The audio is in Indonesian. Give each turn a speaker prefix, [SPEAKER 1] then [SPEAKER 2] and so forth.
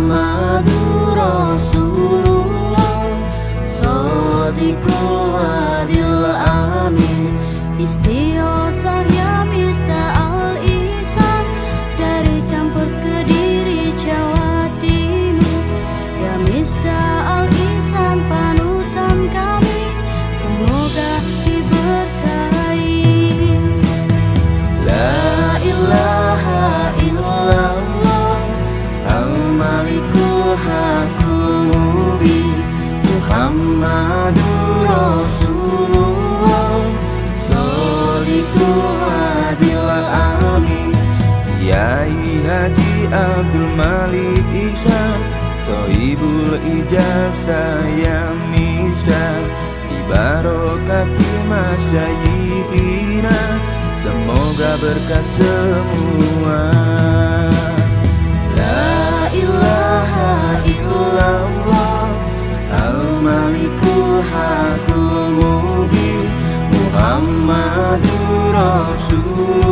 [SPEAKER 1] Muhammadur Rasulullah, Shadiqul Wadil Amin, Istighosah ya Miftah al-Ihsan, dari Campus Kediri Jawa Timur. Ya Miftah al-Ihsan panutan kami, semoga diberkahi. La ilaha illallah, al-malikul haqqul mubin, Muhammadur Rasulullah, Shadiqul Wadil Amin.
[SPEAKER 2] Kiai Haji Abdul Malik Ihsan, Sohibul Ijazah ya Miftah, Ibarokati masyayikhina, semoga berkah semua.
[SPEAKER 1] La ilaha illallah, al-malikul haqqul mubin, Muhammadur Rasulullah,